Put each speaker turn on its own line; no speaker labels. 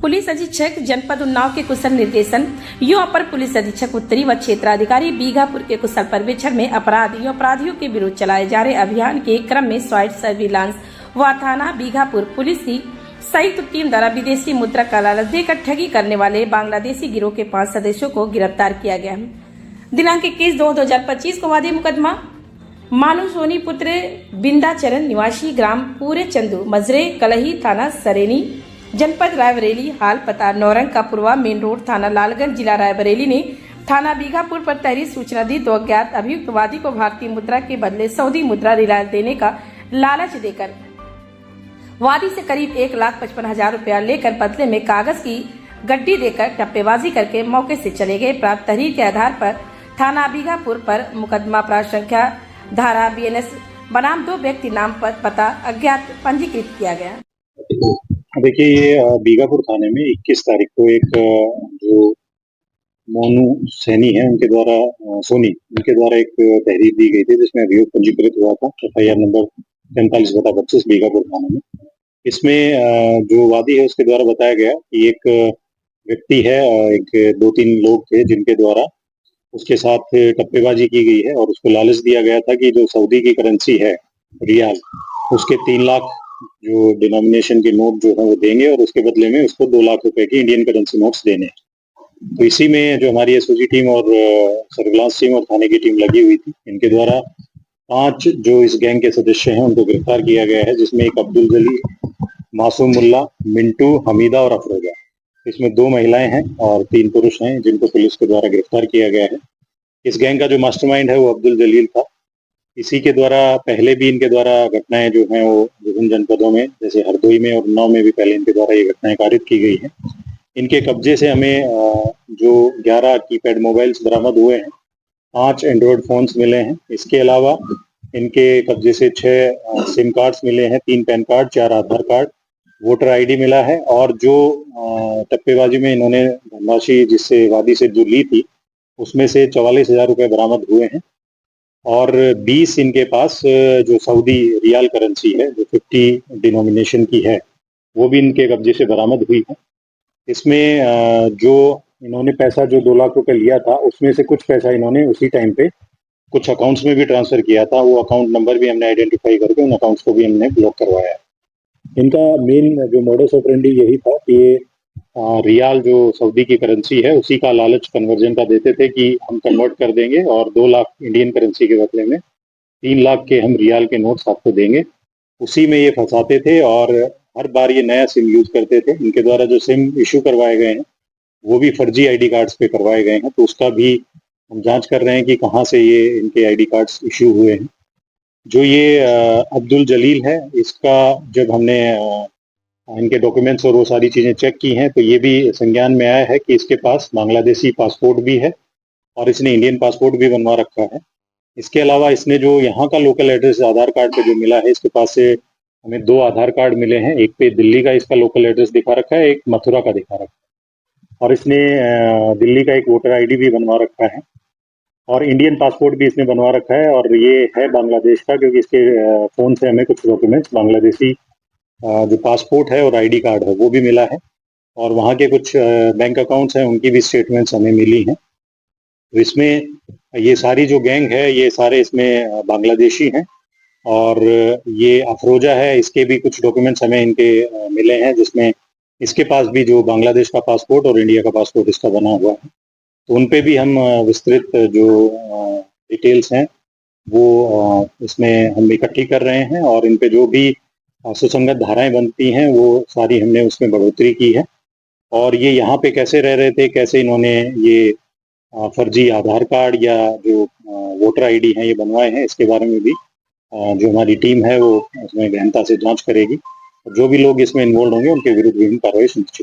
Police अधीक्षक जनपद उन्नाव के कुशल निर्देशन यो अपर पुलिस अधीक्षक उत्तरी व क्षेत्राधिकारी बीघापुर के कुशल पर्यवेक्षण में अपराधियों के विरुद्ध चलाए जा रहे अभियान के क्रम में स्वाइट सर्विलांस व थाना बीघापुर पुलिस की संयुक्त टीम द्वारा विदेशी मुद्रा का लालच देकर ठगी करने वाले बांग्लादेशी गिरोह के 5 सदस्यों को गिरफ्तार किया गया। दिनांक 21/2/2025 को वादी मुकदमा मानू सोनी पुत्र बिंदाचरण निवासी ग्राम पूरे चंदू मजरे कलही थाना सरेनी जनपद रायबरेली हाल पता नौरंग का पूर्वा मेन रोड थाना लालगंज जिला रायबरेली ने थाना बीघापुर पर तहरीर सूचना दी तो अज्ञात अभियुक्त वादी को भारतीय मुद्रा के बदले सऊदी मुद्रा रिलायंस देने का लालच देकर वादी से करीब 1,55,000 रुपया लेकर बदले में कागज की गड्डी देकर टप्पेबाजी करके मौके से चले गए। प्राप्त तहरीर के आधार पर थाना बीघापुर पर मुकदमा अपराध संख्या धारा BNS बनाम 2 व्यक्ति नाम पर पता अज्ञात पंजीकृत किया गया।
देखिए, ये बीघापुर थाने में 21 तारीख को एक जो मोनू सैनी है उनके द्वारा उनके द्वारा एक तहरीर दी गई थी जिसमें अभियोग पंजीकृत हुआ था FIR नंबर 45/25 बीघापुर थाने में। इसमें जो वादी है उसके द्वारा बताया गया कि एक व्यक्ति है, एक 2-3 लोग थे जिनके द्वारा उसके साथ टप्पेबाजी की गई है और उसको लालच दिया गया था कि जो सऊदी की करेंसी है रियाल, उसके 3 लाख जो डिनोमिनेशन के नोट जो है वो देंगे और उसके बदले में उसको 2 लाख रुपए की इंडियन करेंसी नोट्स देने। तो इसी में जो हमारी SOG टीम और सर्विलांस टीम और थाने की टीम लगी हुई थी, इनके द्वारा 5 जो इस गैंग के सदस्य हैं उनको गिरफ्तार किया गया है, जिसमें एक अब्दुल जलील, मासूम मुल्ला, मिंटू, हमीदा और अफरोजा। इसमें 2 महिलाएं हैं और 3 पुरुष हैं जिनको पुलिस के द्वारा गिरफ्तार किया गया है। इस गैंग का जो मास्टरमाइंड है वो अब्दुल जलील था। इसी के द्वारा पहले भी इनके द्वारा घटनाएं जो हैं वो विभिन्न जनपदों में जैसे हरदोई में और उन्नाव में भी पहले इनके द्वारा ये घटनाएं कारित की गई हैं। इनके कब्जे से हमें जो 11 कीपैड मोबाइल्स बरामद हुए हैं, 5 एंड्रॉयड फोन्स मिले हैं। इसके अलावा इनके कब्जे से 6 सिम कार्ड्स मिले हैं, 3 पैन कार्ड, 4 आधार कार्ड, वोटर ID मिला है और जो टप्पेबाजी में इन्होंने धनराशि जिससे वादी से जो ली थी उसमें से 44,000 रुपये बरामद हुए हैं और 20 इनके पास जो सऊदी रियाल करेंसी है जो 50 डिनोमिनेशन की है वो भी इनके कब्जे से बरामद हुई है। इसमें जो इन्होंने पैसा जो 2 लाख रुपए लिया था उसमें से कुछ पैसा इन्होंने उसी टाइम पे कुछ अकाउंट्स में भी ट्रांसफर किया था। वो अकाउंट नंबर भी हमने आइडेंटिफाई करके उन अकाउंट्स को भी हमने ब्लॉक करवाया है। इनका मेन जो मोडस ऑपरेंडी यही था कि ये रियाल जो सऊदी की करेंसी है उसी का लालच कन्वर्जन का देते थे कि हम कन्वर्ट कर देंगे और 2 लाख इंडियन करेंसी के बदले में 3 लाख के हम रियाल के नोट्स आपको देंगे। उसी में ये फंसाते थे और हर बार ये नया सिम यूज करते थे। इनके द्वारा जो सिम इशू करवाए गए हैं वो भी फर्जी ID कार्ड्स पे करवाए गए हैं, तो उसका भी हम जांच कर रहे हैं कि कहाँ से ये इनके ID कार्ड्स इशू हुए हैं। जो ये अब्दुल जलील है, इसका जब हमने इनके डॉक्यूमेंट्स और वो सारी चीज़ें चेक की हैं तो ये भी संज्ञान में आया है कि इसके पास बांग्लादेशी पासपोर्ट भी है और इसने इंडियन पासपोर्ट भी बनवा रखा है। इसके अलावा इसने जो यहाँ का लोकल एड्रेस आधार कार्ड पे जो मिला है, इसके पास से हमें 2 आधार कार्ड मिले हैं। एक पे दिल्ली का इसका लोकल एड्रेस दिखा रखा है, एक मथुरा का दिखा रखा है और इसने दिल्ली का एक वोटर ID भी बनवा रखा है और इंडियन पासपोर्ट भी इसने बनवा रखा है और ये है बांग्लादेश का, क्योंकि इसके फ़ोन से हमें कुछ डॉक्यूमेंट्स बांग्लादेशी जो पासपोर्ट है और ID कार्ड है वो भी मिला है और वहाँ के कुछ बैंक अकाउंट्स हैं उनकी भी स्टेटमेंट्स हमें मिली हैं। तो इसमें ये सारी जो गैंग है ये सारे इसमें बांग्लादेशी हैं और ये अफरोजा है, इसके भी कुछ डॉक्यूमेंट्स हमें इनके मिले हैं जिसमें इसके पास भी जो बांग्लादेश का पासपोर्ट और इंडिया का पासपोर्ट इसका बना हुआ है। तो उन पे भी हम विस्तृत जो डिटेल्स हैं वो इसमें हम इकट्ठी कर रहे हैं और इन पे जो भी सुसंगत धाराएं बनती हैं वो सारी हमने उसमें बढ़ोतरी की है। और ये यहाँ पे कैसे रह रहे थे, कैसे इन्होंने ये फर्जी आधार कार्ड या जो वोटर ID हैं ये बनवाए हैं, इसके बारे में भी जो हमारी टीम है वो उसमें गहनता से जांच करेगी। जो भी लोग इसमें इन्वॉल्व होंगे उनके विरुद्ध विभिन्न कार्रवाई सुनिश्चित